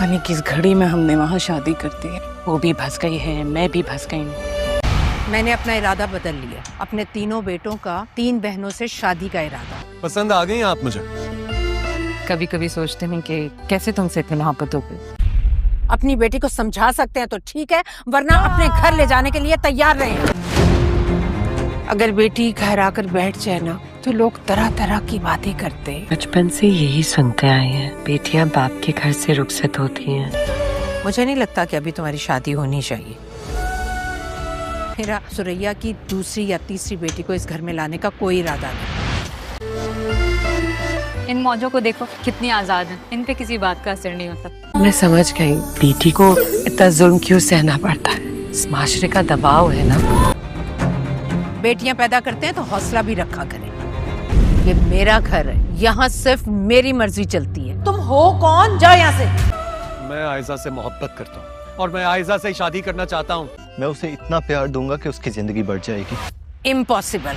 पता नहीं किस घड़ी में हमने वहाँ शादी कर दी है। वो भी फंस गई है, मैं भी फंस गई हूँ। मैंने अपना इरादा बदल लिया, अपने तीनों बेटों का 3 बहनों से शादी का इरादा। पसंद आ गई आप मुझे? कभी कभी सोचते हैं कि कैसे तुमसे इतनी मोहब्बत हो गई। अपनी बेटी को समझा सकते हैं तो ठीक है, वरना अपने घर ले जाने के लिए तैयार रहें। अगर बेटी घर आकर बैठ जाए ना तो लोग तरह तरह की बातें करते हैं। बचपन से यही सुनते आए हैं, बेटियां बाप के घर से रुखसत होती हैं। मुझे नहीं लगता कि अभी तुम्हारी शादी होनी चाहिए। मेरा सुरैया की दूसरी या तीसरी बेटी को इस घर में लाने का कोई इरादा नहीं। इन मौजों को देखो, कितनी आजाद हैं, इन पे किसी बात का असर नहीं होता। मैं समझ गई बेटी को इतना जुल्म क्यों सहना पड़ता है। इस माशरे का दबाव है ना। बेटियां पैदा करते हैं तो हौसला भी रखा करें। ये मेरा घर है, यहाँ सिर्फ मेरी मर्जी चलती है। तुम हो कौन? जाओ यहाँ से। मैं आयजा से मोहब्बत करता हूँ और मैं आयजा से शादी करना चाहता हूँ। मैं उसे इतना प्यार दूंगा कि उसकी जिंदगी बढ़ जाएगी। इम्पॉसिबल।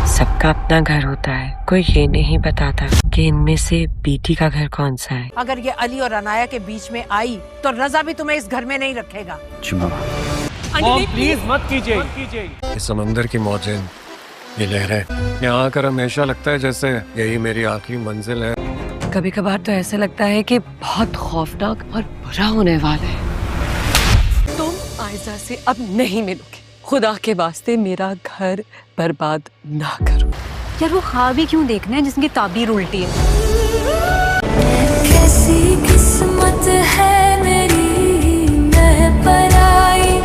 सबका अपना घर होता है, कोई ये नहीं बताता कि इनमें से बेटी का घर कौन सा है। अगर ये अली और अनाया के बीच में आई तो रजा भी तुम्हें इस घर में नहीं रखेगा। प्लीज मत कीजिए। इस समंदर की मौजें, ये लहरें, यहाँ आकर हमेशा लगता है जैसे यही मेरी आखिरी मंजिल है। कभी कभार तो ऐसा लगता है कि बहुत खौफनाक और बुरा होने वाला है। तुम आयजा से अब नहीं मिलोगे। खुदा के वास्ते मेरा घर बर्बाद ना करो। यार वो ख्वाब ही क्यों देखना है जिसकी ताबीर उल्टी है। कैसी किस्मत है मेरी, मैं पराई।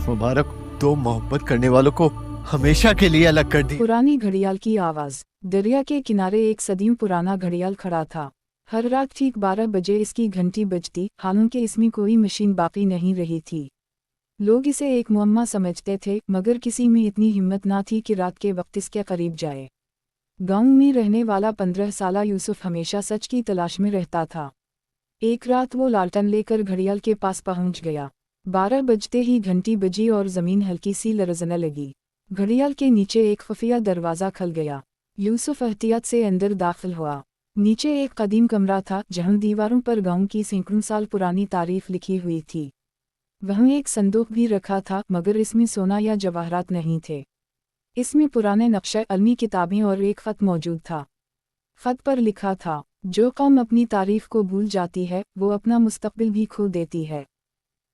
मुबारक, दो मोहब्बत करने वालों को हमेशा के लिए अलग कर दी। पुरानी घड़ियाल की आवाज। दरिया के किनारे एक सदियों पुराना घड़ियाल खड़ा था। हर रात ठीक 12 बजे इसकी घंटी बजती, हालांकि इसमें कोई मशीन बाकी नहीं रही थी। लोग इसे एक मुअम्मा समझते थे, मगर किसी में इतनी हिम्मत ना थी कि रात के वक्त इसके करीब जाए। गांव में रहने वाला 15 साला यूसुफ हमेशा सच की तलाश में रहता था। एक रात वो लालटन लेकर घड़ियाल के पास पहुंच गया। 12 बजते ही घंटी बजी और जमीन हल्की सी लरजने लगी। घड़ियाल के नीचे एक खुफिया दरवाज़ा खुल गया। यूसुफ एहतियात से अंदर दाखिल हुआ। नीचे एक कदीम कमरा था जहां दीवारों पर गांव की सैकड़ों साल पुरानी तारीफ लिखी हुई थी। वहीं एक संदूक भी रखा था, मगर इसमें सोना या जवाहरात नहीं थे। इसमें पुराने नक्शे, अलमी किताबें और एक ख़त मौजूद था। ख़त पर लिखा था, जो कौम अपनी तारीफ को भूल जाती है वो अपना मुस्तकबिल भी खो देती है।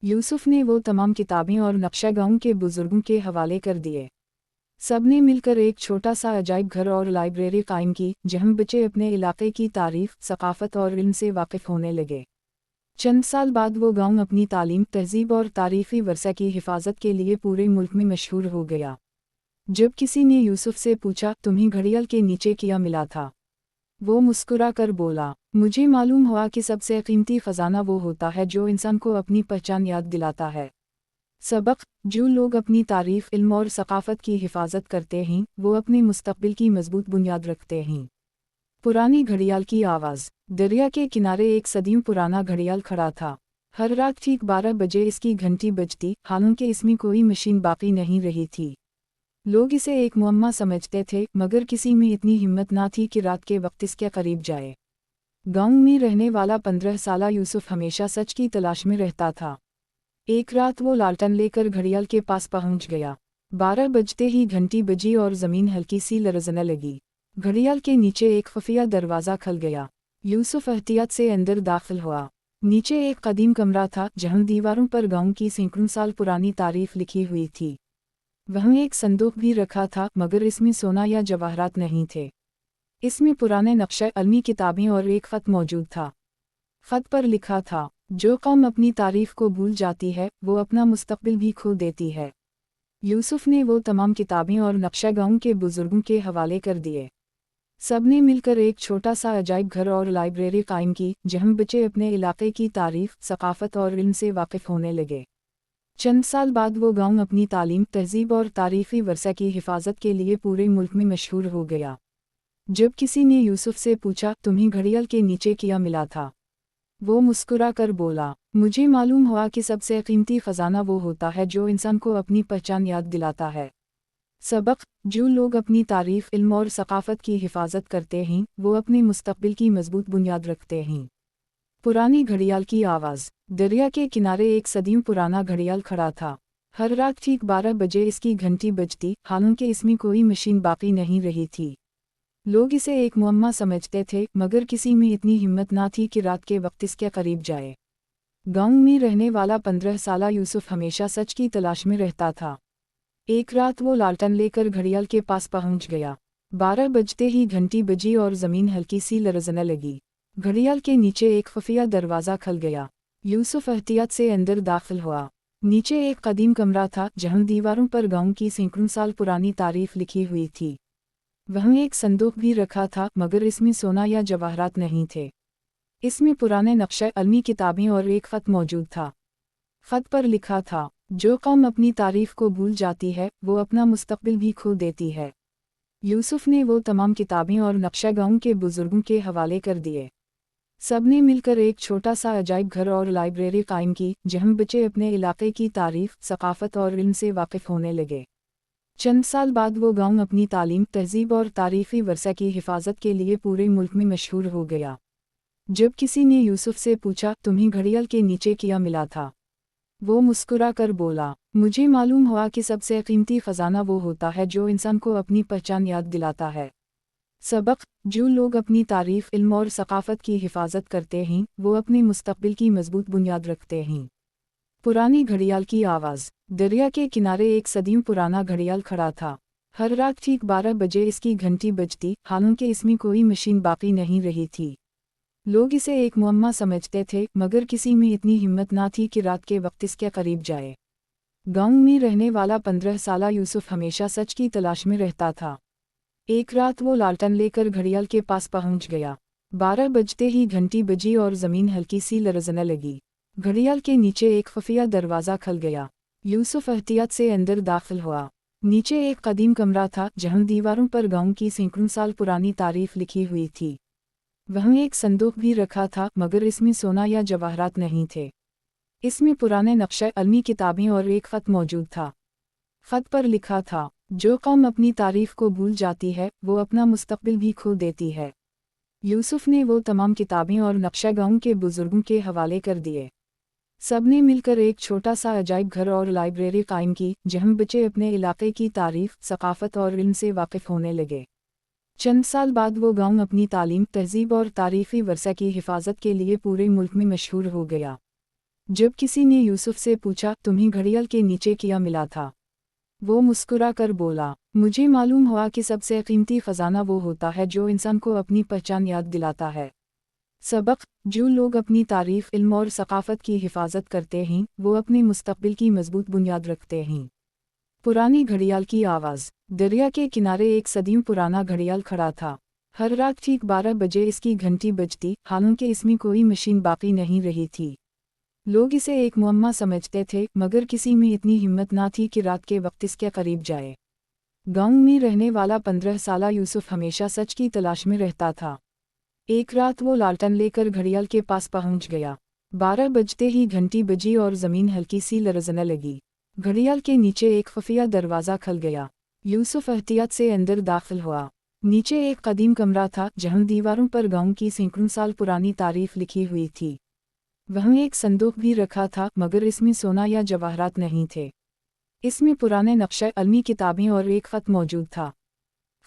यूसुफ ने वो तमाम किताबें और नक्शा गाँव के बुजुर्गों के हवाले कर दिए। सबने मिलकर एक छोटा सा अजायब घर और लाइब्रेरी कायम की, जहां बच्चे अपने इलाके की तारीफ, सकाफत और इल्म से वाकिफ होने लगे। चंद साल बाद वो गांव अपनी तालीम, तहजीब और तारीखी वर्सा की हिफाजत के लिए पूरे मुल्क में मशहूर हो गया। जब किसी ने यूसुफ से पूछा, तुम्हें घड़ियाल के नीचे क्या मिला था, वो मुस्कुरा कर बोला, मुझे मालूम हुआ कि सबसे कीमती खजाना वो होता है जो इंसान को अपनी पहचान याद दिलाता है। सबक, जो लोग अपनी तारीफ, इल्म और सकाफत की हिफाजत करते हैं वो अपने मुस्तकबिल की मजबूत बुनियाद रखते हैं। पुरानी घड़ियाल की आवाज़। दरिया के किनारे एक सदियों पुराना घड़ियाल खड़ा था। हर रात ठीक 12 बजे इसकी घंटी बजती, हालांकि इसमें कोई मशीन बाकी नहीं रही थी। लोग इसे एक मुअम्मा समझते थे, मगर किसी में इतनी हिम्मत ना थी कि रात के वक्त इसके करीब जाए। गांव में रहने वाला 15 साला यूसुफ हमेशा सच की तलाश में रहता था। एक रात वो लालटन लेकर घड़ियाल के पास पहुंच गया। 12 बजते ही घंटी बजी और जमीन हल्की सी लरजने लगी। घड़ियाल के नीचे एक खुफिया दरवाज़ा खुल गया। यूसुफ एहतियात से अंदर दाखिल हुआ। नीचे एक कदीम कमरा था जहां दीवारों पर गांव की सैकड़ों साल पुरानी तारीफ लिखी हुई थी। वहीं एक संदूक भी रखा था, मगर इसमें सोना या जवाहरात नहीं थे। इसमें पुराने नक्शे, अलमी किताबें और एक ख़त मौजूद था। ख़त पर लिखा था, जो कौम अपनी तारीफ को भूल जाती है वो अपना मुस्तकबिल भी खो देती है। यूसुफ ने वो तमाम किताबें और नक्शा गाँव के बुजुर्गों के हवाले कर दिए। सबने मिलकर एक छोटा सा अजायब घर और लाइब्रेरी कायम की, जहां बच्चे अपने इलाके की तारीफ, सकाफत और इल्म से वाकिफ होने लगे। चंद साल बाद वो गांव अपनी तालीम, तहजीब और तारीखी वर्सा की हिफाजत के लिए पूरे मुल्क में मशहूर हो गया। जब किसी ने यूसुफ से पूछा, तुम्हें घड़ियाल के नीचे क्या मिला था, वो मुस्कुरा कर बोला, मुझे मालूम हुआ कि सबसे कीमती खजाना वो होता है जो इंसान को अपनी पहचान याद दिलाता है। सबक, जो लोग अपनी तारीफ, इल्म और सकाफत की हिफाजत करते हैं वो अपने मुस्तकबिल की मजबूत बुनियाद रखते हैं। पुरानी घड़ियाल की आवाज़। दरिया के किनारे एक सदियों पुराना घड़ियाल खड़ा था। हर रात ठीक 12 बजे इसकी घंटी बजती, हालांकि इसमें कोई मशीन बाकी नहीं रही थी। लोग इसे एक मुअम्मा समझते थे, मगर किसी में इतनी हिम्मत ना थी कि रात के वक्त इसके करीब जाए। गांव में रहने वाला 15 साला यूसुफ हमेशा सच की तलाश में रहता था। एक रात वो लालटेन लेकर घड़ियाल के पास पहुंच गया। 12 बजते ही घंटी बजी और ज़मीन हल्की सी लरज़ने लगी। घड़ियाल के नीचे एक खुफिया दरवाज़ा खुल गया। यूसुफ एहतियात से अंदर दाखिल हुआ। नीचे एक कदीम कमरा था जहां दीवारों पर गांव की सैकड़ों साल पुरानी तारीफ लिखी हुई थी। वहीं एक संदूक भी रखा था, मगर इसमें सोना या जवाहरात नहीं थे। इसमें पुराने नक्शे, अलमी किताबें और एक ख़त मौजूद था। ख़त पर लिखा था, जो कौम अपनी तारीफ को भूल जाती है वो अपना मुस्तकबिल भी खो देती है। यूसुफ ने वो तमाम किताबें और नक्शा गांव के बुजुर्गों के हवाले कर दिए। सबने मिलकर एक छोटा सा अजायब घर और लाइब्रेरी कायम की, जहां बच्चे अपने इलाके की तारीफ, सकाफत और इल्म से वाकिफ होने लगे। चंद साल बाद वो गांव अपनी तालीम, तहजीब और तारीखी वर्सा की हिफाजत के लिए पूरे मुल्क में मशहूर हो गया। जब किसी ने यूसुफ से पूछा, तुम्हें घड़ियाल के नीचे क्या मिला था, वो मुस्कुरा कर बोला, मुझे मालूम हुआ कि सबसे कीमती ख़जाना वो होता है जो इंसान को अपनी पहचान याद दिलाता है। सबक, जो लोग अपनी तारीफ, इल्म और सकाफत की हिफाजत करते हैं वो अपने मुस्तकबिल की मजबूत बुनियाद रखते हैं। पुरानी घड़ियाल की आवाज़। दरिया के किनारे एक सदियों पुराना घड़ियाल खड़ा था। हर रात ठीक 12 बजे इसकी घंटी बजती, हालांकि इसमें कोई मशीन बाकी नहीं रही थी। लोग इसे एक मुअम्मा समझते थे, मगर किसी में इतनी हिम्मत ना थी कि रात के वक्त इसके करीब जाए। गांव में रहने वाला 15 साला यूसुफ हमेशा सच की तलाश में रहता था। एक रात वो लालटेन लेकर घड़ियाल के पास पहुंच गया। 12 बजते ही घंटी बजी और ज़मीन हल्की सी लरज़ने लगी। घड़ियाल के नीचे एक खुफिया दरवाज़ा खुल गया। यूसुफ एहतियात से अंदर दाखिल हुआ। नीचे एक कदीम कमरा था जहां दीवारों पर गांव की सैकड़ों साल पुरानी तारीफ लिखी हुई थी। वहीं एक संदूक भी रखा था, मगर इसमें सोना या जवाहरात नहीं थे। इसमें पुराने नक्शे, अलमी किताबें और एक ख़त मौजूद था। ख़त पर लिखा था, जो कौम अपनी तारीफ को भूल जाती है वो अपना मुस्तकबिल भी खो देती है। यूसुफ ने वो तमाम किताबें और नक्शा गांव के बुजुर्गों के हवाले कर दिए। सबने मिलकर एक छोटा सा अजायब घर और लाइब्रेरी कायम की, जहां बच्चे अपने इलाके की तारीफ, सकाफत और इल्म से वाकिफ होने लगे। चंद साल बाद वो गांव अपनी तालीम, तहजीब और तारीखी वर्सा की हिफाजत के लिए पूरे मुल्क में मशहूर हो गया। जब किसी ने यूसुफ से पूछा, तुम्हें घड़ियाल के नीचे क्या मिला था, वो मुस्कुरा कर बोला, मुझे मालूम हुआ कि सबसे कीमती ख़जाना वो होता है जो इंसान को अपनी पहचान याद दिलाता है। सबक, जो लोग अपनी तारीफ, इल्म और सकाफत की हिफाजत करते हैं वो अपने मुस्तकबिल की मजबूत बुनियाद रखते हैं। पुरानी घड़ियाल की आवाज़। दरिया के किनारे एक सदियों पुराना घड़ियाल खड़ा था। हर रात ठीक 12 बजे इसकी घंटी बजती, हालांकि इसमें कोई मशीन बाकी नहीं रही थी। लोग इसे एक मुअम्मा समझते थे, मगर किसी में इतनी हिम्मत ना थी कि रात के वक्त इसके करीब जाए। गांव में रहने वाला 15 साला यूसुफ हमेशा सच की तलाश में रहता था। एक रात वो लालटेन लेकर घड़ियाल के पास पहुंच गया। 12 बजते ही घंटी बजी और ज़मीन हल्की सी लरज़ने लगी। घड़ियाल के नीचे एक खुफिया दरवाज़ा खुल गया। यूसुफ एहतियात से अंदर दाखिल हुआ। नीचे एक कदीम कमरा था जहां दीवारों पर गांव की सैकड़ों साल पुरानी तारीफ लिखी हुई थी। वहीं एक संदूक भी रखा था, मगर इसमें सोना या जवाहरात नहीं थे। इसमें पुराने नक्शे, अलमी किताबें और एक ख़त मौजूद था।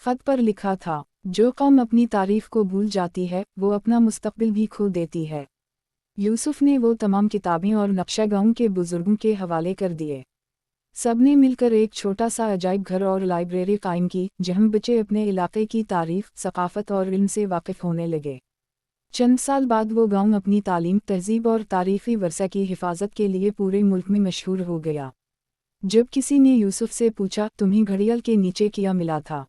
ख़त पर लिखा था, जो कौम अपनी तारीफ को भूल जाती है वो अपना मुस्तकबिल भी खो देती है। यूसुफ ने वो तमाम किताबें और नक्शा गांव के बुजुर्गों के हवाले कर दिए। सबने मिलकर एक छोटा सा अजायब घर और लाइब्रेरी कायम की, जहां बच्चे अपने इलाके की तारीफ, सकाफत और इल्म से वाकिफ होने लगे। चंद साल बाद वो गांव अपनी तालीम, तहजीब और तारीखी वर्सा की हिफाजत के लिए पूरे मुल्क में मशहूर हो गया। जब किसी ने यूसुफ से पूछा, तुम्हें घड़ियाल के नीचे क्या मिला था,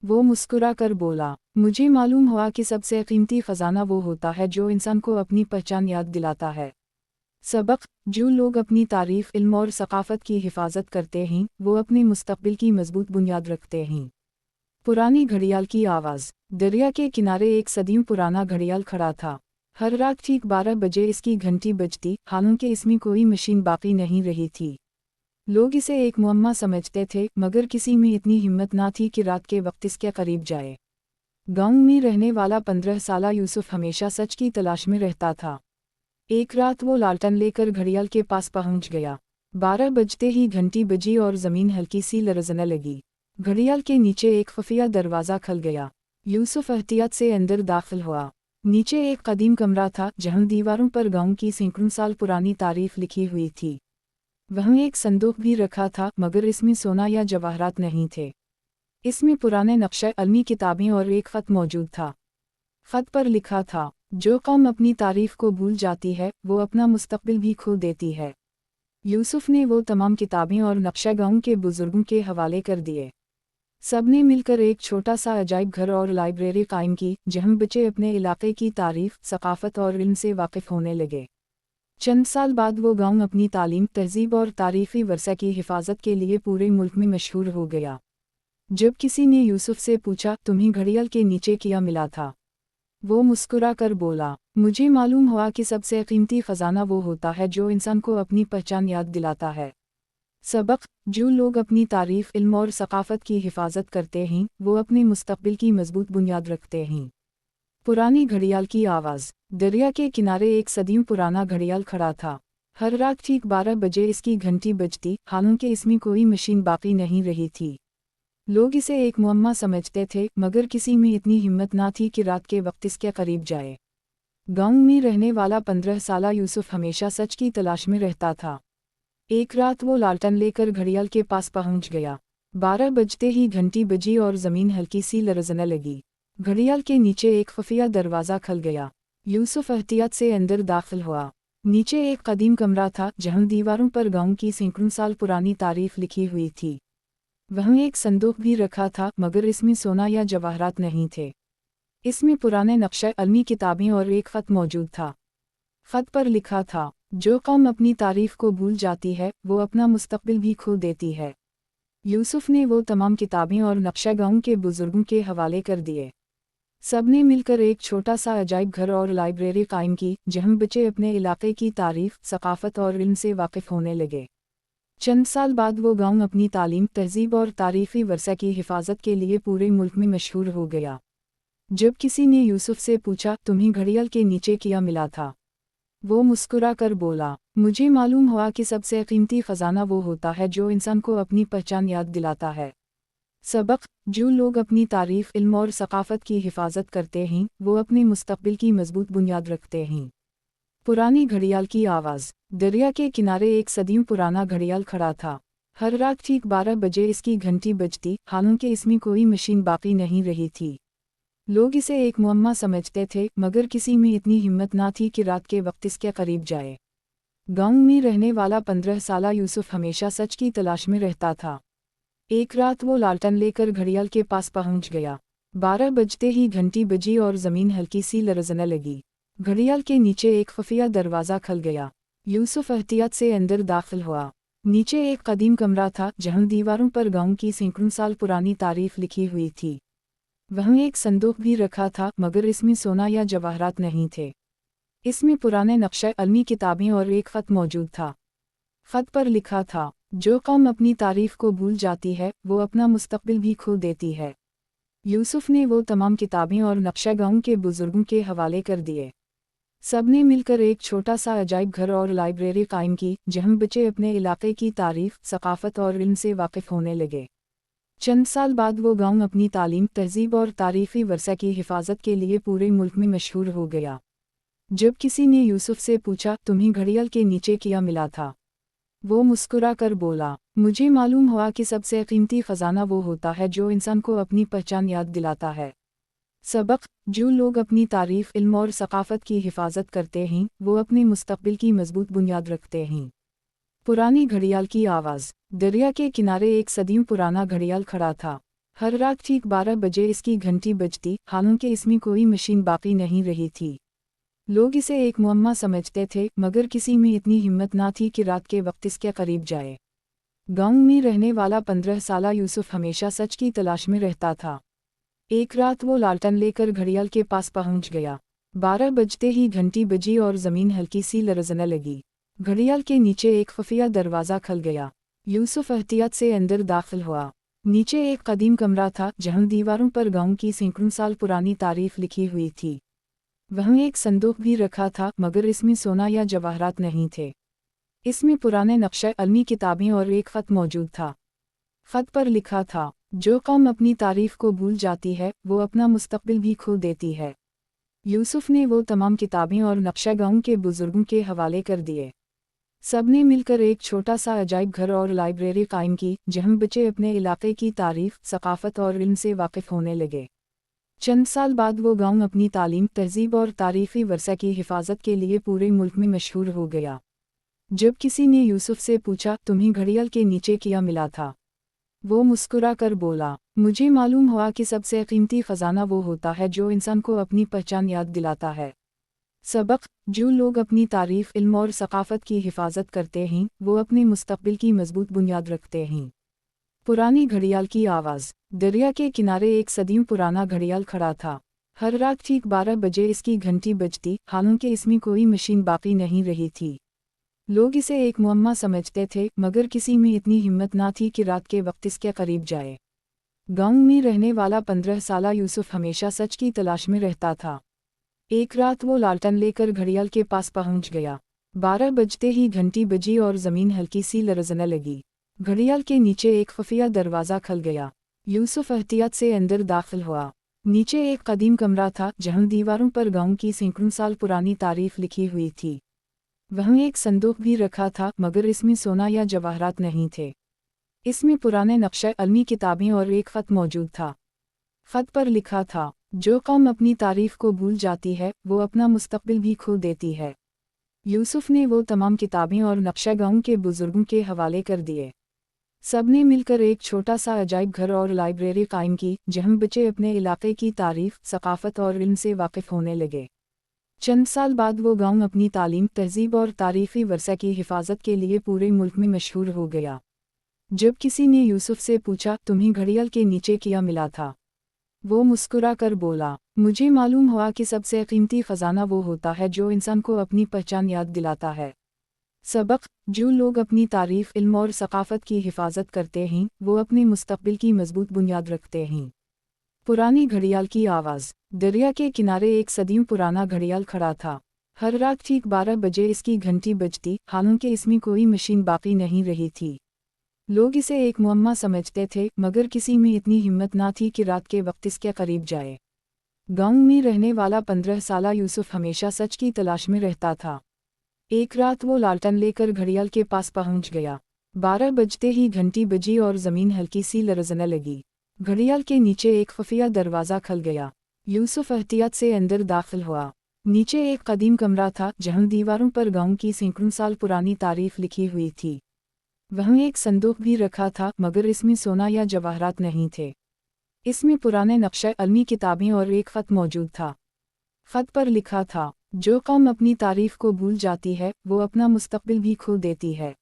वो मुस्कुरा कर बोला, मुझे मालूम हुआ कि सबसे कीमती ख़जाना वो होता है जो इंसान को अपनी पहचान याद दिलाता है। सबक, जो लोग अपनी तारीफ, इल्म और सकाफत की हिफाजत करते हैं वो अपने मुस्तकबिल की मजबूत बुनियाद रखते हैं। पुरानी घड़ियाल की आवाज़। दरिया के किनारे एक सदियों पुराना घड़ियाल खड़ा था। हर रात ठीक 12 बजे इसकी घंटी बजती, हालांकि इसमें कोई मशीन बाकी नहीं रही थी। लोग इसे एक मुअम्मा समझते थे, मगर किसी में इतनी हिम्मत ना थी कि रात के वक्त इसके करीब जाए। गांव में रहने वाला 15 साला यूसुफ हमेशा सच की तलाश में रहता था। एक रात वो लालटेन लेकर घड़ियाल के पास पहुंच गया। 12 बजते ही घंटी बजी और ज़मीन हल्की सी लरज़ने लगी। घड़ियाल के नीचे एक खुफिया दरवाज़ा खुल गया। यूसुफ एहतियात से अंदर दाखिल हुआ। नीचे एक कदीम कमरा था, जहां दीवारों पर गांव की सैकड़ों साल पुरानी तारीफ लिखी हुई थी। वहीं एक संदूक भी रखा था, मगर इसमें सोना या जवाहरात नहीं थे। इसमें पुराने नक्शे, अलमी किताबें और एक ख़त मौजूद था। ख़त पर लिखा था, जो कौम अपनी तारीफ को भूल जाती है, वो अपना मुस्तकबिल भी खो देती है। यूसुफ ने वो तमाम किताबें और नक्शे गांव के बुजुर्गों के हवाले कर दिए। सबने मिलकर एक छोटा सा अजायब घर और लाइब्रेरी कायम की, जहां बच्चे अपने इलाके की तारीफ, सकाफत और इल्म से वाकिफ होने लगे। चंद साल बाद वो गांव अपनी तालीम, तहजीब और तारीखी वर्सा की हिफाजत के लिए पूरे मुल्क में मशहूर हो गया। जब किसी ने यूसुफ से पूछा, तुम्हें घड़ियाल के नीचे क्या मिला था, वो मुस्कुरा कर बोला, मुझे मालूम हुआ कि सबसे कीमती ख़जाना वो होता है जो इंसान को अपनी पहचान याद दिलाता है। सबक, जो लोग अपनी तारीफ, इल्म और सकाफत की हिफाजत करते हैं, वो अपने मुस्तकबिल की मजबूत बुनियाद रखते हैं। पुरानी घड़ियाल की आवाज़। दरिया के किनारे एक सदियों पुराना घड़ियाल खड़ा था। हर रात ठीक 12 बजे इसकी घंटी बजती, हालांकि इसमें कोई मशीन बाकी नहीं रही थी। लोग इसे एक मुअम्मा समझते थे, मगर किसी में इतनी हिम्मत ना थी कि रात के वक्त इसके करीब जाए। गांव में रहने वाला 15 साला यूसुफ हमेशा सच की तलाश में रहता था। एक रात वो लालटेन लेकर घड़ियाल के पास पहुंच गया। 12 बजते ही घंटी बजी और ज़मीन हल्की सी लरज़ने लगी। घड़ियाल के नीचे एक खुफिया दरवाज़ा खुल गया। यूसुफ एहतियात से अंदर दाखिल हुआ। नीचे एक कदीम कमरा था, जहां दीवारों पर गांव की सैकड़ों साल पुरानी तारीफ लिखी हुई थी। वहीं एक संदूक भी रखा था, मगर इसमें सोना या जवाहरात नहीं थे। इसमें पुराने नक्शे, अलमी किताबें और एक ख़त मौजूद था। ख़त पर लिखा था, जो कौम अपनी तारीफ को भूल जाती है, वो अपना मुस्तकबिल भी खो देती है। यूसुफ ने वो तमाम किताबें और नक्शे गांव के बुजुर्गों के हवाले कर दिए। सबने मिलकर एक छोटा सा अजायब घर और लाइब्रेरी कायम की, जहां बच्चे अपने इलाके की तारीफ, सकाफत और इल्म से वाकिफ होने लगे। चंद साल बाद वो गांव अपनी तालीम, तहजीब और तारीखी वर्सा की हिफाजत के लिए पूरे मुल्क में मशहूर हो गया। जब किसी ने यूसुफ से पूछा, तुम्हें घड़ियाल के नीचे क्या मिला था, वो मुस्कुरा कर बोला, मुझे मालूम हुआ कि सबसे कीमती ख़जाना वो होता है जो इंसान को अपनी पहचान याद दिलाता है। सबक, जो लोग अपनी तारीफ, इल्म और सकाफत की हिफाजत करते हैं, वो अपने मुस्तकबिल की मजबूत बुनियाद रखते हैं। पुरानी घड़ियाल की आवाज़। दरिया के किनारे एक सदियों पुराना घड़ियाल खड़ा था। हर रात ठीक 12 बजे इसकी घंटी बजती, हालांकि इसमें कोई मशीन बाकी नहीं रही थी। लोग इसे एक मुअम्मा समझते थे, मगर किसी में इतनी हिम्मत ना थी कि रात के वक्त इसके करीब जाए। गांव में रहने वाला 15 साला यूसुफ हमेशा सच की तलाश में रहता था। एक रात वो लालटेन लेकर घड़ियाल के पास पहुंच गया। 12 बजते ही घंटी बजी और ज़मीन हल्की सी लरज़ने लगी। घड़ियाल के नीचे एक खुफिया दरवाज़ा खुल गया। यूसुफ एहतियात से अंदर दाखिल हुआ। नीचे एक कदीम कमरा था, जहां दीवारों पर गांव की सैकड़ों साल पुरानी तारीफ लिखी हुई थी। वहीं एक संदूक भी रखा था, मगर इसमें सोना या जवाहरात नहीं थे। इसमें पुराने नक्शे, अलमी किताबें और एक ख़त मौजूद था। ख़त पर लिखा था, जो कौम अपनी तारीफ को भूल जाती है, वो अपना मुस्तकबिल भी खो देती है। यूसुफ ने वो तमाम किताबें और नक्शे गांव के बुजुर्गों के हवाले कर दिए। सबने मिलकर एक छोटा सा अजायब घर और लाइब्रेरी कायम की, जहां बच्चे अपने इलाके की तारीफ, सकाफत और इल्म से वाकिफ होने लगे। चंद साल बाद वो गांव अपनी तालीम, तहजीब और तारीखी वर्सा की हिफाजत के लिए पूरे मुल्क में मशहूर हो गया। जब किसी ने यूसुफ से पूछा, तुम्हें घड़ियाल के नीचे क्या मिला था, वो मुस्कुरा कर बोला, मुझे मालूम हुआ कि सबसे कीमती ख़जाना वो होता है जो इंसान को अपनी पहचान याद दिलाता है। सबक, जो लोग अपनी तारीफ, इल्म और सकाफत की हिफाजत करते हैं, वो अपने मुस्तकबिल की मजबूत बुनियाद रखते हैं। पुरानी घड़ियाल की आवाज़। दरिया के किनारे एक सदियों पुराना घड़ियाल खड़ा था। हर रात ठीक 12 बजे इसकी घंटी बजती, हालांकि इसमें कोई मशीन बाकी नहीं रही थी। लोग इसे एक मुअम्मा समझते थे, मगर किसी में इतनी हिम्मत ना थी कि रात के वक्त इसके करीब जाए। गांव में रहने वाला 15 साला यूसुफ हमेशा सच की तलाश में रहता था। एक रात वो लालटेन लेकर घड़ियाल के पास पहुंच गया। 12 बजते ही घंटी बजी और ज़मीन हल्की सी लरज़ने लगी। घड़ियाल के नीचे एक खुफिया दरवाज़ा खुल गया। यूसुफ एहतियात से अंदर दाखिल हुआ। नीचे एक कदीम कमरा था जहां दीवारों पर गांव की सैकड़ों साल पुरानी तारीफ लिखी हुई थी। वहीं एक संदूक भी रखा था, मगर इसमें सोना या जवाहरात नहीं थे। इसमें पुराने नक्शे, अलमी किताबें और एक ख़त मौजूद था। ख़त पर लिखा था, जो कौम अपनी तारीफ को भूल जाती है वो अपना मुस्तकबिल भी खो देती है। यूसुफ ने वो तमाम किताबें और नक्शा गांव के बुजुर्गों के हवाले कर दिए। सबने मिलकर एक छोटा सा अजायब घर और लाइब्रेरी कायम की, जहां बच्चे अपने इलाके की तारीफ, सकाफत और इल्म से वाकिफ होने लगे। चंद साल बाद वो गांव अपनी तालीम, तहजीब और तारीखी वर्सा की हिफाजत के लिए पूरे मुल्क में मशहूर हो गया। जब किसी ने यूसुफ से पूछा, तुम्हें घड़ियाल के नीचे क्या मिला था? वो मुस्कुरा कर बोला, मुझे मालूम हुआ कि सबसे कीमती ख़जाना वो होता है जो इंसान को अपनी पहचान याद दिलाता है। सबक, जो लोग अपनी तारीफ, इल्म और सकाफत की हिफाजत करते हैं वो अपने मुस्तकबिल की मजबूत बुनियाद रखते हैं। पुरानी घड़ियाल की आवाज़। दरिया के किनारे एक सदियों पुराना घड़ियाल खड़ा था। हर रात ठीक 12 बजे इसकी घंटी बजती, हालांकि इसमें कोई मशीन बाकी नहीं रही थी। लोग इसे एक मुअम्मा समझते थे, मगर किसी में इतनी हिम्मत ना थी कि रात के वक्त इसके करीब जाए। गांव में रहने वाला 15 साला यूसुफ हमेशा सच की तलाश में रहता था। एक रात वो लालटेन लेकर घड़ियाल के पास पहुंच गया। 12 बजते ही घंटी बजी और ज़मीन हल्की सी लरज़ने लगी। घड़ियाल के नीचे एक खुफिया दरवाज़ा खुल गया। यूसुफ एहतियात से अंदर दाखिल हुआ। नीचे एक कदीम कमरा था जहां दीवारों पर गांव की सैकड़ों साल पुरानी तारीफ लिखी हुई थी। वहीं एक संदूक भी रखा था, मगर इसमें सोना या जवाहरात नहीं थे। इसमें पुराने नक्शे, अलमी किताबें और एक ख़त मौजूद था। ख़त पर लिखा था, जो कौम अपनी तारीफ को भूल जाती है वो अपना मुस्तकबिल भी खो देती है। यूसुफ ने वो तमाम किताबें और नक्शा गांव के बुजुर्गों के हवाले कर दिए। सबने मिलकर एक छोटा सा अजायब घर और लाइब्रेरी कायम की, जहां बच्चे अपने इलाके की तारीफ, सकाफत और इल्म से वाकिफ होने लगे। चंद साल बाद वो गांव अपनी तालीम, तहजीब और तारीखी वर्सा की हिफाजत के लिए पूरे मुल्क में मशहूर हो गया। जब किसी ने यूसुफ से पूछा, तुम्हें घड़ियाल के नीचे क्या मिला था? वो मुस्कुरा कर बोला, मुझे मालूम हुआ कि सबसे कीमती ख़जाना वो होता है जो इंसान को अपनी पहचान याद दिलाता है। सबक, जो लोग अपनी तारीफ, इल्म और सकाफत की हिफाजत करते हैं वो अपने मुस्तकबिल की मजबूत बुनियाद रखते हैं। पुरानी घड़ियाल की आवाज़। दरिया के किनारे एक सदियों पुराना घड़ियाल खड़ा था। हर रात ठीक 12 बजे इसकी घंटी बजती, हालांकि इसमें कोई मशीन बाकी नहीं रही थी। लोग इसे एक मुअम्मा समझते थे, मगर किसी में इतनी हिम्मत ना थी कि रात के वक्त इसके करीब जाए। गांव में रहने वाला 15 साला यूसुफ हमेशा सच की तलाश में रहता था। एक रात वो लालटेन लेकर घड़ियाल के पास पहुंच गया। 12 बजते ही घंटी बजी और ज़मीन हल्की सी लरज़ने लगी। घड़ियाल के नीचे एक खुफिया दरवाज़ा खुल गया। यूसुफ एहतियात से अंदर दाखिल हुआ। नीचे एक कदीम कमरा था जहां दीवारों पर गांव की सैकड़ों साल पुरानी तारीफ लिखी हुई थी। वहीं एक संदूक भी रखा था, मगर इसमें सोना या जवाहरात नहीं थे। इसमें पुराने नक्शे, अलमी किताबें और एक ख़त मौजूद था। ख़त पर लिखा था, जो कौम अपनी तारीफ को भूल जाती है वो अपना मुस्तकबिल भी खो देती है।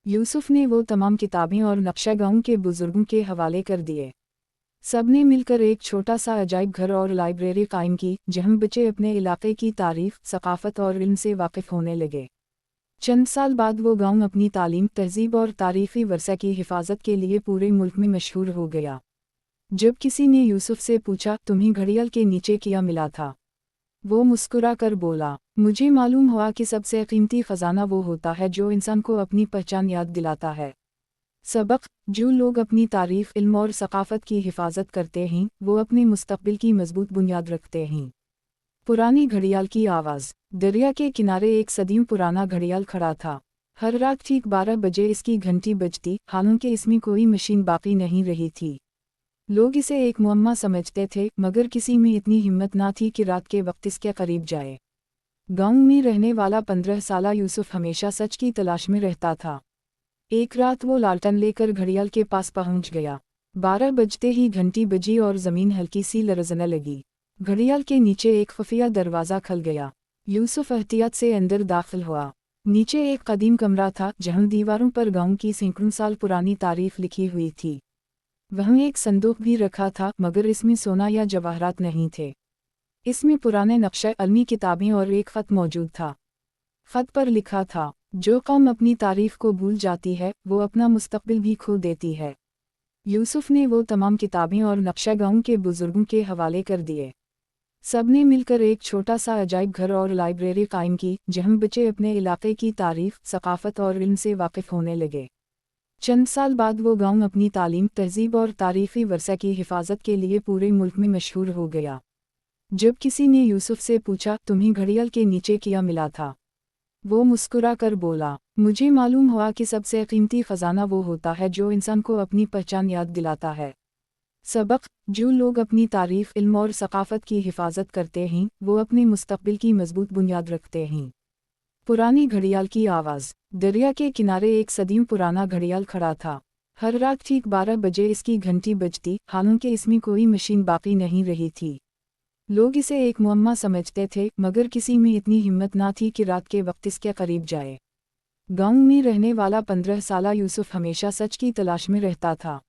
यूसुफ ने वो तमाम किताबें और नक्शा गांव के बुजुर्गों के हवाले कर दिए। सबने मिलकर एक छोटा सा अजायब घर और लाइब्रेरी कायम की, जहां बच्चे अपने इलाके की तारीफ, सकाफत और इल्म से वाकिफ होने लगे। चंद साल बाद वो गांव अपनी तालीम, तहजीब और तारीखी वर्सा की हिफाजत के लिए पूरे मुल्क में मशहूर हो गया। जब किसी ने यूसुफ से पूछा, तुम्हें घड़ियाल के नीचे क्या मिला था? वो मुस्कुरा कर बोला, मुझे मालूम हुआ कि सबसे कीमती ख़जाना वो होता है जो इंसान को अपनी पहचान याद दिलाता है। सबक, जो लोग अपनी तारीफ, इल्म और सकाफत की हिफाजत करते हैं वो अपने मुस्तकबिल की मजबूत बुनियाद रखते हैं। पुरानी घड़ियाल की आवाज़। दरिया के किनारे एक सदियों पुराना घड़ियाल खड़ा था। हर रात ठीक 12 बजे इसकी घंटी बजती, हालांकि इसमें कोई मशीन बाकी नहीं रही थी। लोग इसे एक मुअम्मा समझते थे, मगर किसी में इतनी हिम्मत ना थी कि रात के वक्त इसके करीब जाए। गांव में रहने वाला 15 साला यूसुफ हमेशा सच की तलाश में रहता था। एक रात वो लालटेन लेकर घड़ियाल के पास पहुंच गया। 12 बजते ही घंटी बजी और ज़मीन हल्की सी लरज़ने लगी। घड़ियाल के नीचे एक खुफिया दरवाज़ा खुल गया। यूसुफ एहतियात से अंदर दाखिल हुआ। नीचे एक कदीम कमरा था जहां दीवारों पर गांव की सैकड़ों साल पुरानी तारीफ लिखी हुई थी। वहीं एक संदूक भी रखा था, मगर इसमें सोना या जवाहरात नहीं थे। इसमें पुराने नक्शे, अलमी किताबें और एक ख़त मौजूद था। ख़त पर लिखा था, जो कौम अपनी तारीफ को भूल जाती है वो अपना मुस्तकबिल भी खो देती है। यूसुफ ने वो तमाम किताबें और नक्शा गांव के बुजुर्गों के हवाले कर दिए। सबने मिलकर एक छोटा सा अजायब घर और लाइब्रेरी कायम की जहां बच्चे अपने इलाके की तारीफ, सकाफत और इल्म से वाकिफ होने लगे। चंद साल बाद वो गांव अपनी तालीम, तहजीब और तारीखी वर्सा की हिफाजत के लिए पूरे मुल्क में मशहूर हो गया। जब किसी ने यूसुफ से पूछा, तुम्हें घड़ियाल के नीचे क्या मिला था? वो मुस्कुरा कर बोला, मुझे मालूम हुआ कि सबसे कीमती खजाना वो होता है जो इंसान को अपनी पहचान याद दिलाता है। सबक: जो लोग अपनी तारीफ, इल्म और सकाफत की हिफाजत करते हैं वो अपने मुस्तकबिल की मजबूत बुनियाद रखते हैं। पुरानी घड़ियाल की आवाज़। दरिया के किनारे एक सदियों पुराना घड़ियाल खड़ा था। हर रात ठीक 12 बजे इसकी घंटी बजती, हालांकि इसमें कोई मशीन बाकी नहीं रही थी। लोग इसे एक मुअम्मा समझते थे, मगर किसी में इतनी हिम्मत ना थी कि रात के वक्त इसके करीब जाए। गांव में रहने वाला 15 साला यूसुफ हमेशा सच की तलाश में रहता था।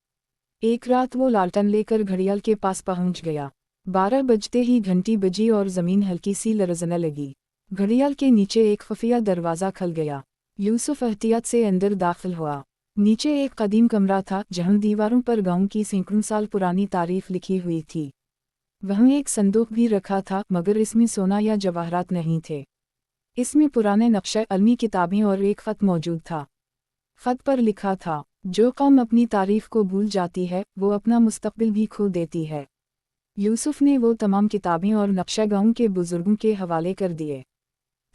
एक रात वो लालटन लेकर घड़ियाल के पास पहुंच गया। 12 बजते ही घंटी बजी और ज़मीन हल्की सी लरज़ने लगी। घड़ियाल के नीचे एक खुफिया दरवाज़ा खुल गया। यूसुफ एहतियात से अंदर दाखिल हुआ। नीचे एक कदीम कमरा था जहां दीवारों पर गांव की सैकड़ों साल पुरानी तारीफ लिखी हुई थी। वहीं एक संदूक भी रखा था, मगर इसमें सोना या जवाहरात नहीं थे। इसमें पुराने नक्शे, अलमी किताबें और एक ख़त मौजूद था। ख़त पर लिखा था, जो कौम अपनी तारीफ को भूल जाती है वो अपना मुस्तकबिल भी खो देती है। यूसुफ ने वो तमाम किताबें और नक्शा गांव के बुजुर्गों के हवाले कर दिए।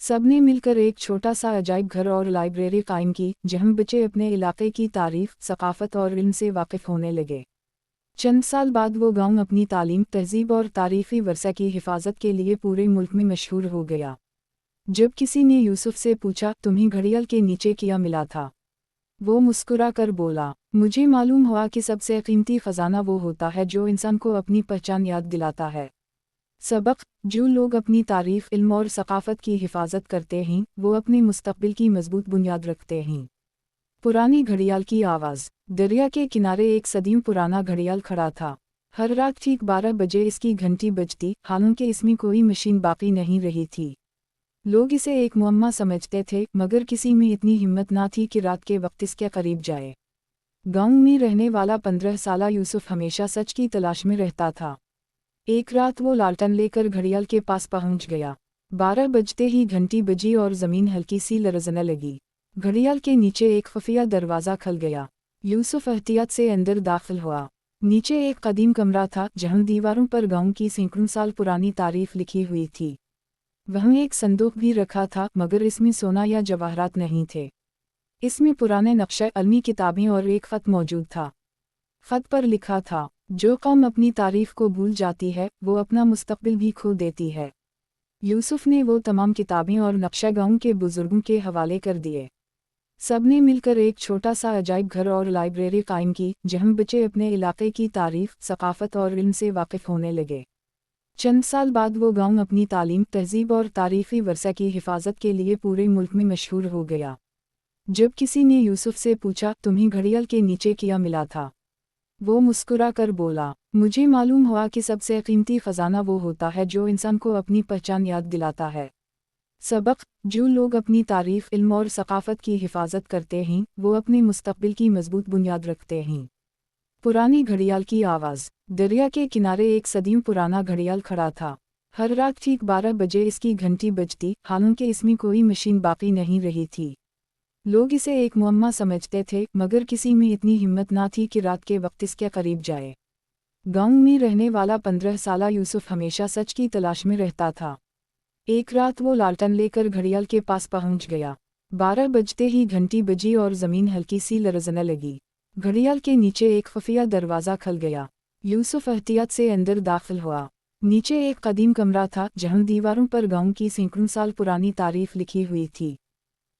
सबने मिलकर एक छोटा सा अजायब घर और लाइब्रेरी कायम की जहां बच्चे अपने इलाके की तारीफ, सकाफत और इल्म से वाकिफ होने लगे। चंद साल बाद वो गांव अपनी तालीम, तहजीब और तारीखी वर्सा की हिफाजत के लिए पूरे मुल्क में मशहूर हो गया। जब किसी ने यूसुफ से पूछा, तुम्हें घड़ियाल के नीचे क्या मिला था? वो मुस्कुरा कर बोला, मुझे मालूम हुआ कि सबसे कीमती खजाना वो होता है जो इंसान को अपनी पहचान याद दिलाता है। सबक: जो लोग अपनी तारीफ, इल्म और सकाफत की हिफाजत करते हैं वो अपने मुस्तकबिल की मजबूत बुनियाद रखते हैं। पुरानी घड़ियाल की आवाज़। दरिया के किनारे एक सदियों पुराना घड़ियाल खड़ा था। हर रात ठीक 12 बजे इसकी घंटी बजती, हालांकि इसमें कोई मशीन बाकी नहीं रही थी। लोग इसे एक मुअम्मा समझते थे, मगर किसी में इतनी हिम्मत ना थी कि रात के वक्त इसके करीब जाए। गांव में रहने वाला 15 साला यूसुफ हमेशा सच की तलाश में रहता था। एक रात वो लालटन लेकर घड़ियाल के पास पहुंच गया। 12 बजते ही घंटी बजी और ज़मीन हल्की सी लरज़ने लगी। घड़ियाल के नीचे एक खुफिया दरवाज़ा खुल गया। यूसुफ एहतियात से अंदर दाखिल हुआ। नीचे एक कदीम कमरा था जहां दीवारों पर गांव की सैकड़ों साल पुरानी तारीफ लिखी हुई थी। वहीं एक संदूक भी रखा था, मगर इसमें सोना या जवाहरात नहीं थे। इसमें पुराने नक्शे, अलमी किताबें और एक ख़त मौजूद था। ख़त पर लिखा था, जो कौम अपनी तारीफ को भूल जाती है वो अपना मुस्तकबिल भी खो देती है। यूसुफ ने वो तमाम किताबें और नक्शा गांव के बुजुर्गों के हवाले कर दिए। सबने मिलकर एक छोटा सा अजायब घर और लाइब्रेरी कायम की जहां बच्चे अपने इलाके की तारीफ, सकाफत और इल्म से वाकिफ होने लगे। चंद साल बाद वो गांव अपनी तालीम, तहजीब और तारीखी वर्सा की हिफाजत के लिए पूरे मुल्क में मशहूर हो गया। जब किसी ने यूसुफ से पूछा, तुम्हें घड़ियाल के नीचे क्या मिला था? वो मुस्कुरा कर बोला, मुझे मालूम हुआ कि सबसे कीमती खजाना वो होता है जो इंसान को अपनी पहचान याद दिलाता है। सबक: जो लोग अपनी तारीफ, इल्म और सकाफत की हिफाजत करते हैं वो अपने मुस्तकबिल की मजबूत बुनियाद रखते हैं। पुरानी घड़ियाल की आवाज़। दरिया के किनारे एक सदियों पुराना घड़ियाल खड़ा था। हर रात ठीक 12 बजे इसकी घंटी बजती, हालांकि इसमें कोई मशीन बाकी नहीं रही थी। लोग इसे एक मुअम्मा समझते थे, मगर किसी में इतनी हिम्मत ना थी कि रात के वक्त इसके करीब जाए। गांव में रहने वाला 15 साला यूसुफ हमेशा सच की तलाश में रहता था। एक रात वो लालटन लेकर घड़ियाल के पास पहुंच गया। 12 बजते ही घंटी बजी और ज़मीन हल्की सी लरज़ने लगी। घड़ियाल के नीचे एक खुफिया दरवाज़ा खुल गया। यूसुफ एहतियात से अंदर दाखिल हुआ। नीचे एक कदीम कमरा था जहां दीवारों पर गांव की सैकड़ों साल पुरानी तारीफ लिखी हुई थी।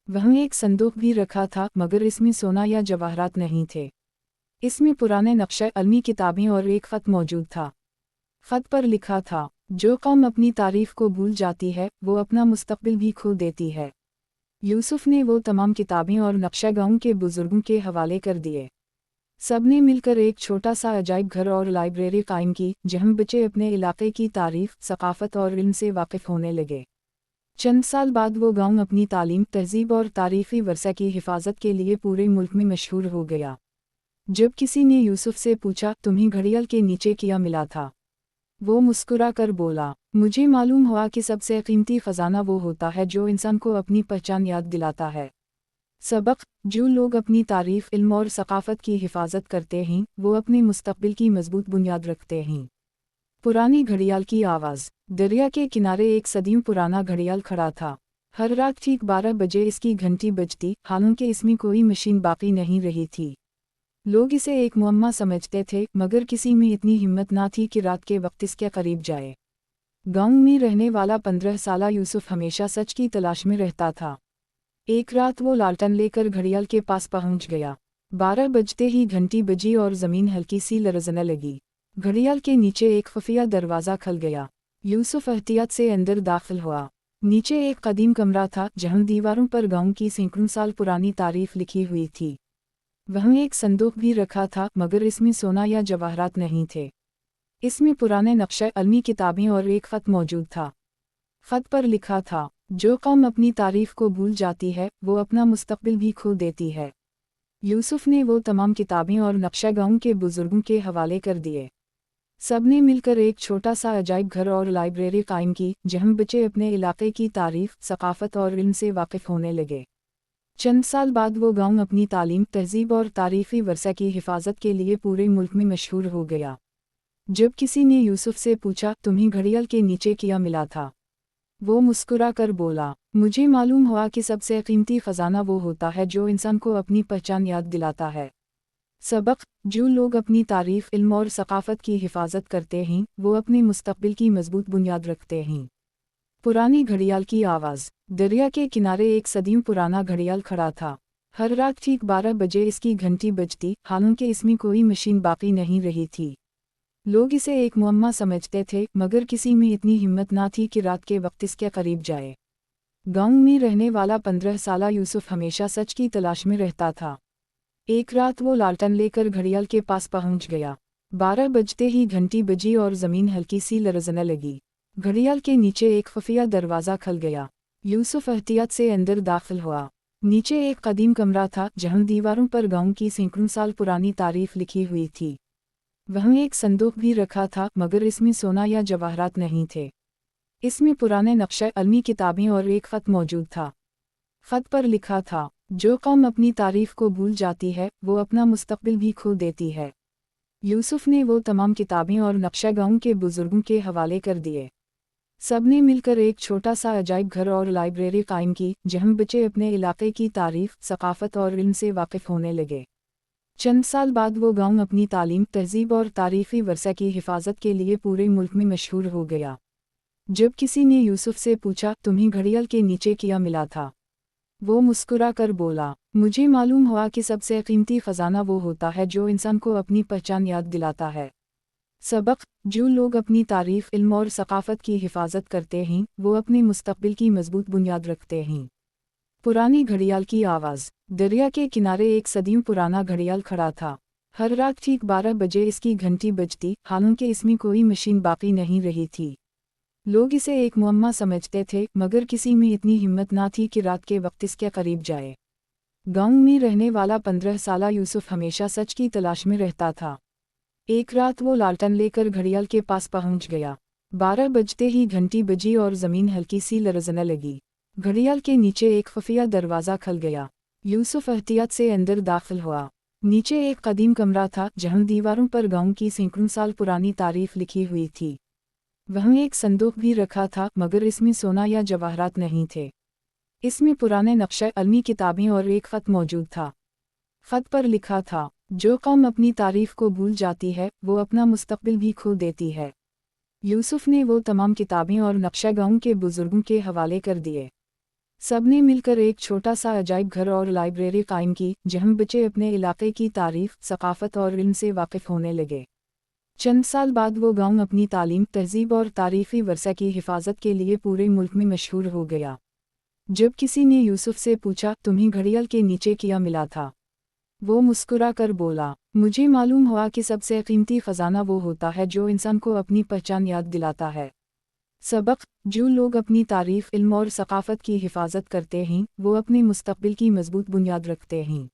वहीं एक संदूक भी रखा था, मगर इसमें सोना या जवाहरात नहीं थे। इसमें पुराने नक्शे, अलमी किताबें और एक ख़त मौजूद था। ख़त पर लिखा था, जो कौम अपनी तारीफ को भूल जाती है वो अपना मुस्तकबिल भी खो देती है। यूसुफ ने वो तमाम किताबें और नक्शा गांव के बुजुर्गों के हवाले कर दिए। सबने मिलकर एक छोटा सा अजायब घर और लाइब्रेरी कायम की जहां बच्चे अपने इलाके की तारीफ, सकाफत और इल्म से वाकिफ होने लगे। चंद साल बाद वो गांव अपनी तालीम, तहजीब और तारीखी वर्सा की हिफाजत के लिए पूरे मुल्क में मशहूर हो गया। जब किसी ने यूसुफ से पूछा, तुम्हें घड़ियाल के नीचे क्या मिला था? वो मुस्कुरा कर बोला, मुझे मालूम हुआ कि सबसे कीमती खजाना वो होता है जो इंसान को अपनी पहचान याद दिलाता है। सबक: जो लोग अपनी तारीफ, इल्म और सकाफत की हिफाजत करते हैं, वो अपने मुस्तकबिल की मजबूत बुनियाद रखते हैं। पुरानी घड़ियाल की आवाज़। दरिया के किनारे एक सदियों पुराना घड़ियाल खड़ा था। हर रात ठीक 12 बजे इसकी घंटी बजती, हालांकि इसमें कोई मशीन बाकी नहीं रही थी। लोग इसे एक मुअम्मा समझते थे, मगर किसी में इतनी हिम्मत ना थी कि रात के वक्त इसके करीब जाए। गांव में रहने वाला 15 साला यूसुफ हमेशा सच की तलाश में रहता था। एक रात वो लालटेन लेकर घड़ियाल के पास पहुंच गया। 12 बजते ही घंटी बजी और ज़मीन हल्की सी लरज़ने लगी। घड़ियाल के नीचे एक खुफिया दरवाज़ा खुल गया। यूसुफ एहतियात से अंदर दाखिल हुआ। नीचे एक कदीम कमरा था, जहां दीवारों पर गांव की सैकड़ों साल पुरानी तारीफ लिखी हुई थी। वहीं एक संदूक भी रखा था, मगर इसमें सोना या जवाहरात नहीं थे। इसमें पुराने नक्शे, अलमी किताबें और एक ख़त मौजूद था। ख़त पर लिखा था, जो कौम अपनी तारीफ को भूल जाती है, वो अपना मुस्तकबिल भी खो देती है। यूसुफ ने वो तमाम किताबें और नक्शे गांव के बुजुर्गों के हवाले कर दिए। सबने मिलकर एक छोटा सा अजायब घर और लाइब्रेरी कायम की, जहां बच्चे अपने इलाके की तारीफ, सकाफत और इल्म से वाकिफ होने लगे। चंद साल बाद वो गांव अपनी तालीम, तहजीब और तारीखी वर्सा की हिफाजत के लिए पूरे मुल्क में मशहूर हो गया। जब किसी ने यूसुफ से पूछा, तुम्हें घड़ियाल के नीचे क्या मिला था? वो मुस्कुरा कर बोला, मुझे मालूम हुआ कि सबसे कीमती खजाना वो होता है जो इंसान को अपनी पहचान याद दिलाता है। सबक: जो लोग अपनी तारीफ, इल्म और सकाफत की हिफाजत करते हैं, वो अपने मुस्तकबिल की मजबूत बुनियाद रखते हैं। पुरानी घड़ियाल की आवाज़। दरिया के किनारे एक सदियों पुराना घड़ियाल खड़ा था। हर रात ठीक 12 बजे इसकी घंटी बजती, हालांकि इसमें कोई मशीन बाकी नहीं रही थी। लोग इसे एक मुअम्मा समझते थे, मगर किसी में इतनी हिम्मत ना थी कि रात के वक्त इसके करीब जाए। गांव में रहने वाला 15 साला यूसुफ हमेशा सच की तलाश में रहता था। एक रात वो लालटेन लेकर घड़ियाल के पास पहुंच गया। 12 बजते ही घंटी बजी और ज़मीन हल्की सी लरज़ने लगी। घड़ियाल के नीचे एक खुफिया दरवाज़ा खुल गया। यूसुफ एहतियात से अंदर दाखिल हुआ। नीचे एक कदीम कमरा था, जहां दीवारों पर गांव की सैकड़ों साल पुरानी तारीफ लिखी हुई थी। वहीं एक संदूक भी रखा था, मगर इसमें सोना या जवाहरात नहीं थे। इसमें पुराने नक्शे, अलमी किताबें और एक ख़त मौजूद था। ख़त पर लिखा था, जो कौम अपनी तारीफ को भूल जाती है, वो अपना मुस्तकबिल भी खो देती है। यूसुफ ने वो तमाम किताबें और नक्शे गांव के बुजुर्गों के हवाले कर दिए। सबने मिलकर एक छोटा सा अजायब घर और लाइब्रेरी कायम की, जहां बच्चे अपने इलाके की तारीफ, सकाफत और इल्म से वाकिफ होने लगे। चंद साल बाद वो गांव अपनी तालीम, तहजीब और तारीखी वर्सा की हिफाजत के लिए पूरे मुल्क में मशहूर हो गया। जब किसी ने यूसुफ से पूछा, तुम्हें घड़ियाल के नीचे क्या मिला था? वो मुस्कुरा कर बोला, मुझे मालूम हुआ कि सबसे कीमती खजाना वो होता है जो इंसान को अपनी पहचान याद दिलाता है। सबक: जो लोग अपनी तारीफ, इल्म और सकाफत की हिफाजत करते हैं, वो अपने मुस्तकबिल की मजबूत बुनियाद रखते हैं। पुरानी घड़ियाल की आवाज़। दरिया के किनारे एक सदियों पुराना घड़ियाल खड़ा था। हर रात ठीक 12 बजे इसकी घंटी बजती, हालांकि इसमें कोई मशीन बाकी नहीं रही थी। लोग इसे एक मुअम्मा समझते थे, मगर किसी में इतनी हिम्मत ना थी कि रात के वक्त इसके करीब जाए। गांव में रहने वाला 15 साला यूसुफ हमेशा सच की तलाश में रहता था। एक रात वो लालटेन लेकर घड़ियाल के पास पहुंच गया। 12 बजते ही घंटी बजी और ज़मीन हल्की सी लरज़ने लगी। घड़ियाल के नीचे एक खुफिया दरवाज़ा खुल गया। यूसुफ एहतियात से अंदर दाखिल हुआ। नीचे एक कदीम कमरा था, जहां दीवारों पर गांव की सैकड़ों साल पुरानी तारीफ लिखी हुई थी। वहीं एक संदूक भी रखा था, मगर इसमें सोना या जवाहरात नहीं थे। इसमें पुराने नक्शे, अलमी किताबें और एक ख़त मौजूद था। ख़त पर लिखा था, जो कौम अपनी तारीफ को भूल जाती है, वो अपना मुस्तकबिल भी खो देती है। यूसुफ ने वो तमाम किताबें और नक्शे गांव के बुजुर्गों के हवाले कर दिए। सबने मिलकर एक छोटा सा अजायब घर और लाइब्रेरी कायम की, जहां बच्चे अपने इलाके की तारीफ, सकाफत और इल्म से वाकिफ होने लगे। चंद साल बाद वो गांव अपनी तालीम, तहजीब और तारीखी वर्सा की हिफाजत के लिए पूरे मुल्क में मशहूर हो गया। जब किसी ने यूसुफ से पूछा, तुम्हें घड़ियाल के नीचे क्या मिला था? वो मुस्कुरा कर बोला, मुझे मालूम हुआ कि सबसे कीमती खजाना वो होता है जो इंसान को अपनी पहचान याद दिलाता है। सबक, जो लोग अपनी तारीफ, इल्म और सकाफत की हिफाजत करते हैं वो अपने मुस्तकबिल की मजबूत बुनियाद रखते हैं।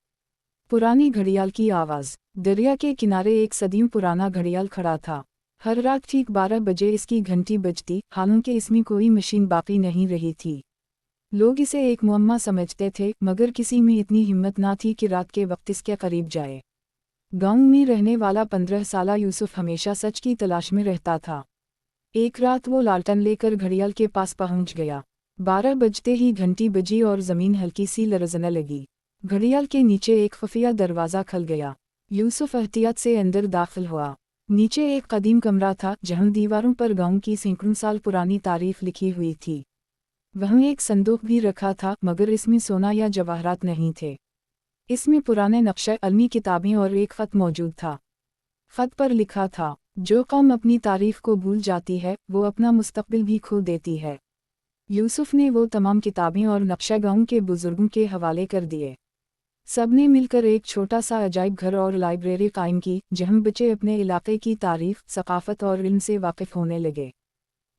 पुरानी घड़ियाल की आवाज़। दरिया के किनारे एक सदियों पुराना घड़ियाल खड़ा था। हर रात ठीक 12 बजे इसकी घंटी बजती, हालांकि इसमें कोई मशीन बाकी नहीं रही थी। लोग इसे एक मुअम्मा समझते थे, मगर किसी में इतनी हिम्मत ना थी कि रात के वक्त इसके करीब जाए। गांव में रहने वाला 15 साला यूसुफ हमेशा सच की तलाश में रहता था। एक रात वो लालटेन लेकर घड़ियाल के पास पहुंच गया। 12 बजते ही घंटी बजी और ज़मीन हल्की सी लरज़ने लगी। घड़ियाल के नीचे एक खुफिया दरवाज़ा खुल गया। यूसुफ एहतियात से अंदर दाखिल हुआ। नीचे एक कदीम कमरा था जहां दीवारों पर गांव की सैकड़ों साल पुरानी तारीफ लिखी हुई थी। वहीं एक संदूक भी रखा था, मगर इसमें सोना या जवाहरात नहीं थे। इसमें पुराने नक्शे, अलमी किताबें और एक ख़त मौजूद था। ख़त पर लिखा था, जो कौम अपनी तारीफ को भूल जाती है वो अपना मुस्तकबिल भी खो देती है। यूसुफ ने वो तमाम किताबें और नक्शे गांव के बुजुर्गों के हवाले कर दिए। सब ने मिलकर एक छोटा सा अजायब घर और लाइब्रेरी कायम की, जहां बच्चे अपने इलाके की तारीफ, सकाफत और इल्म से वाकिफ होने लगे।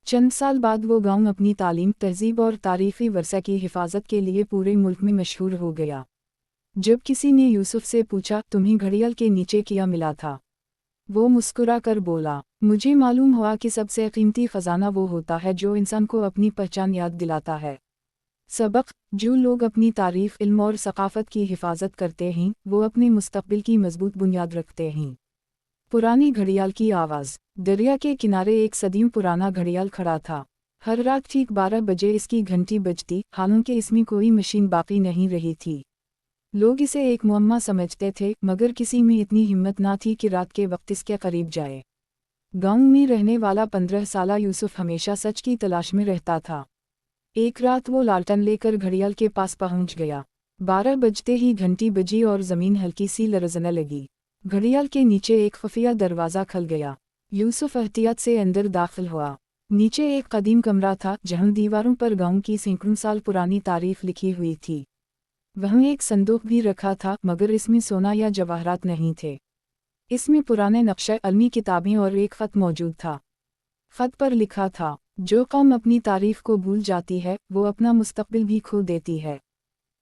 चंद साल बाद वो गांव अपनी तालीम, तहजीब और तारीखी वर्सा की हिफाजत के लिए पूरे मुल्क में मशहूर हो गया। जब किसी ने यूसुफ से पूछा, तुम्हें घड़ियाल के नीचे क्या मिला था? वो मुस्कुरा कर बोला, मुझे मालूम हुआ कि सबसे कीमती खजाना वो होता है जो इंसान को अपनी पहचान याद दिलाता है। सबक, जो लोग अपनी तारीफ, इल्म और सकाफत की हिफाजत करते हैं वो अपने मुस्तकबिल की मजबूत बुनियाद रखते हैं। पुरानी घड़ियाल की आवाज़। दरिया के किनारे एक सदियों पुराना घड़ियाल खड़ा था। हर रात ठीक 12 बजे इसकी घंटी बजती, हालांकि इसमें कोई मशीन बाकी नहीं रही थी। लोग इसे एक मुअम्मा समझते थे, मगर किसी में इतनी हिम्मत ना थी कि रात के वक्त इसके करीब जाए। गांव में रहने वाला 15 साला यूसुफ हमेशा सच की तलाश में रहता था। एक रात वो लालटेन लेकर घड़ियाल के पास पहुंच गया। 12 बजते ही घंटी बजी और ज़मीन हल्की सी लरज़ने लगी। घड़ियाल के नीचे एक खुफिया दरवाज़ा खुल गया। यूसुफ एहतियात से अंदर दाखिल हुआ। नीचे एक कदीम कमरा था जहां दीवारों पर गांव की सैकड़ों साल पुरानी तारीफ लिखी हुई थी। वहीं एक संदूक भी रखा था, मगर इसमें सोना या जवाहरात नहीं थे। इसमें पुराने नक्शे, अलमी किताबें और एक ख़त मौजूद था। ख़त पर लिखा था, जो कौम अपनी तारीफ को भूल जाती है वो अपना मुस्तकबिल भी खो देती है।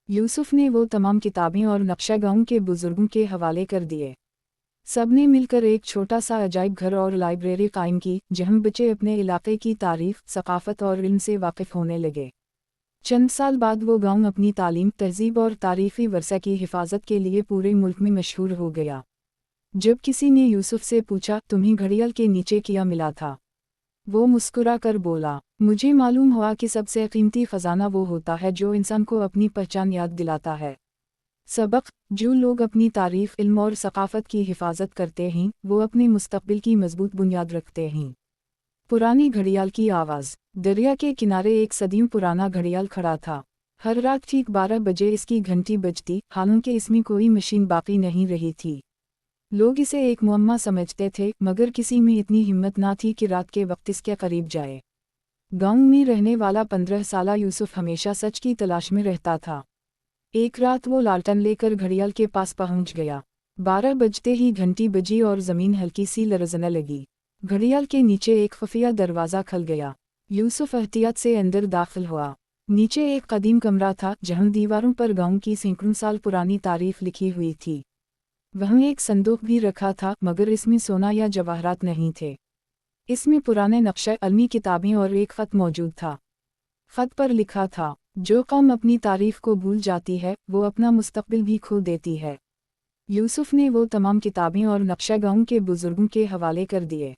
यूसुफ ने वो तमाम किताबें और नक्शे गांव के बुजुर्गों के हवाले कर दिए। सब ने मिलकर एक छोटा सा अजायब घर और लाइब्रेरी कायम की, जहां बच्चे अपने इलाके की तारीफ, सकाफत और इल्म से वाकिफ होने लगे। चंद साल बाद वो गांव अपनी तालीम, तहजीब और तारीखी वर्सा की हिफाजत के लिए पूरे मुल्क में मशहूर हो गया। जब किसी ने यूसुफ से पूछा, तुम्हें घड़ियाल के नीचे क्या मिला था? वो मुस्कुरा कर बोला, मुझे मालूम हुआ कि सबसे कीमती खजाना वो होता है जो इंसान को अपनी पहचान याद दिलाता है। सबक, जो लोग अपनी तारीफ, इल्म और सकाफत की हिफाजत करते हैं वो अपने मुस्तकबिल की मजबूत बुनियाद रखते हैं। पुरानी घड़ियाल की आवाज़। दरिया के किनारे एक सदियों पुराना घड़ियाल खड़ा था। हर रात ठीक 12 बजे इसकी घंटी बजती, हालांकि इसमें कोई मशीन बाकी नहीं रही थी। लोग इसे एक मुअम्मा समझते थे, मगर किसी में इतनी हिम्मत ना थी कि रात के वक्त इसके करीब जाए। गांव में रहने वाला 15 साला यूसुफ हमेशा सच की तलाश में रहता था। एक रात वो लालटेन लेकर घड़ियाल के पास पहुंच गया। 12 बजते ही घंटी बजी और ज़मीन हल्की सी लरज़ने लगी। घड़ियाल के नीचे एक खुफिया दरवाज़ा खुल गया। यूसुफ एहतियात से अंदर दाखिल हुआ। नीचे एक कदीम कमरा था जहां दीवारों पर गांव की सैकड़ों साल पुरानी तारीफ लिखी हुई थी। वहीं एक संदूक भी रखा था, मगर इसमें सोना या जवाहरात नहीं थे। इसमें पुराने नक्शे, अलमी किताबें और एक ख़त मौजूद था। ख़त पर लिखा था, जो कौम अपनी तारीफ को भूल जाती है वो अपना मुस्तकबिल भी खो देती है। यूसुफ ने वो तमाम किताबें और नक्शे गांव के बुजुर्गों के हवाले कर दिए।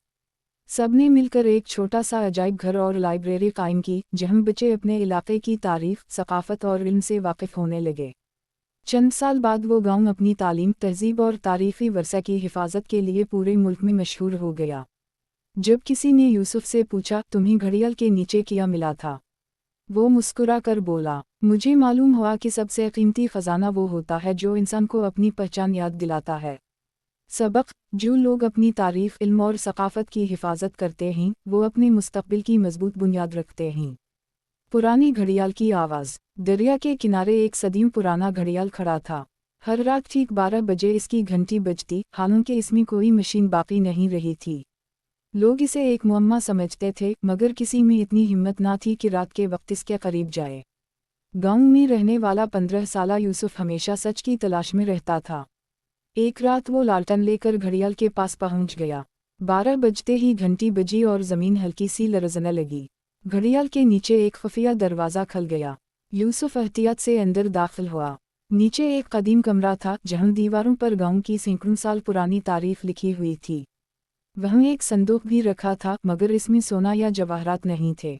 सब ने मिलकर एक छोटा सा अजायब घर और लाइब्रेरी कायम की, जहां बच्चे अपने इलाके की तारीफ, सकाफत और इल्म से वाकिफ होने लगे। चंद साल बाद वो गांव अपनी तालीम, तहजीब और तारीखी वर्सा की हिफाजत के लिए पूरे मुल्क में मशहूर हो गया। जब किसी ने यूसुफ से पूछा, तुम्हें घड़ियाल के नीचे क्या मिला था? वो मुस्कुरा कर बोला, मुझे मालूम हुआ कि सबसे कीमती खजाना वो होता है जो इंसान को अपनी पहचान याद दिलाता है। सबक, जो लोग अपनी तारीफ, इल्म और सकाफत की हिफाजत करते हैं वो अपने मुस्तकबिल की मजबूत बुनियाद रखते हैं। पुरानी घड़ियाल की आवाज़। दरिया के किनारे एक सदियों पुराना घड़ियाल खड़ा था। हर रात ठीक 12 बजे इसकी घंटी बजती, हालांकि इसमें कोई मशीन बाकी नहीं रही थी। लोग इसे एक मुअम्मा समझते थे, मगर किसी में इतनी हिम्मत ना थी कि रात के वक्त इसके करीब जाए। गांव में रहने वाला 15 साला यूसुफ हमेशा सच की तलाश में रहता था। एक रात वो लालटेन लेकर घड़ियाल के पास पहुंच गया। 12 बजते ही घंटी बजी और जमीन हल्की सी लरजने लगी। घड़ियाल के नीचे एक खुफिया दरवाज़ा खुल गया। यूसुफ एहतियात से अंदर दाखिल हुआ। नीचे एक कदीम कमरा था जहां दीवारों पर गांव की सैकड़ों साल पुरानी तारीफ लिखी हुई थी। वहीं एक संदूक भी रखा था, मगर इसमें सोना या जवाहरात नहीं थे।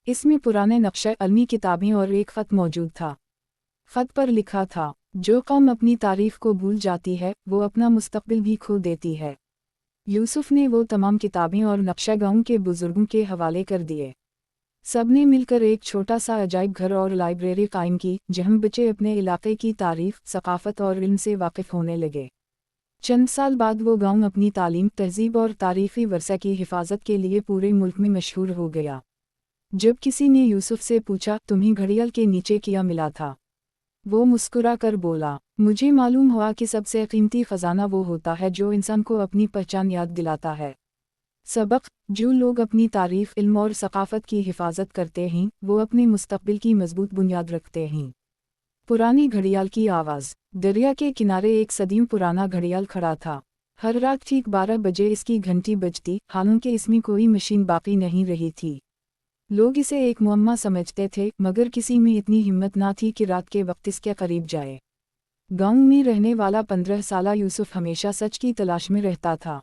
इसमें पुराने नक्शे, अलमी किताबें और एक ख़त मौजूद था। ख़त पर लिखा था, जो कौम अपनी तारीफ को भूल जाती है वो अपना मुस्तकबिल भी खो देती है। यूसुफ ने वो तमाम किताबें और नक्शे गांव के बुजुर्गों के हवाले कर दिए। सब ने मिलकर एक छोटा सा अजायब घर और लाइब्रेरी कायम की, जहां बच्चे अपने इलाके की तारीफ, सकाफत और इल्म से वाकिफ होने लगे। चंद साल बाद वो गांव अपनी तालीम, तहजीब और तारीफी वर्षे की हिफाजत के लिए पूरे मुल्क में मशहूर हो गया। जब किसी ने यूसुफ से पूछा, तुम्हें घड़ियाल के नीचे क्या मिला था? वो मुस्कुरा कर बोला, मुझे मालूम हुआ कि सबसे कीमती खजाना वो होता है जो इंसान को अपनी पहचान याद दिलाता है। सबक, जो लोग अपनी तारीफ, इल्म और सकाफत की हिफाजत करते हैं वो अपने मुस्तकबिल की मजबूत बुनियाद रखते हैं। पुरानी घड़ियाल की आवाज़। दरिया के किनारे एक सदियों पुराना घड़ियाल खड़ा था। हर रात ठीक 12 बजे इसकी घंटी बजती, हालांकि इसमें कोई मशीन बाकी नहीं रही थी। लोग इसे एक मुअम्मा समझते थे, मगर किसी में इतनी हिम्मत ना थी कि रात के वक्त इसके करीब जाए। गांव में रहने वाला 15 साला यूसुफ हमेशा सच की तलाश में रहता था।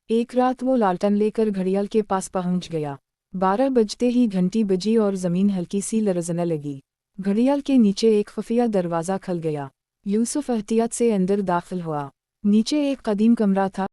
एक रात वो लालटेन लेकर घड़ियाल के पास पहुंच गया। 12 बजते ही घंटी बजी और जमीन हल्की सी लरजने लगी। घड़ियाल के नीचे एक खुफिया दरवाज़ा खुल गया। यूसुफ एहतियात से अंदर दाखिल हुआ। नीचे एक कदीम कमरा था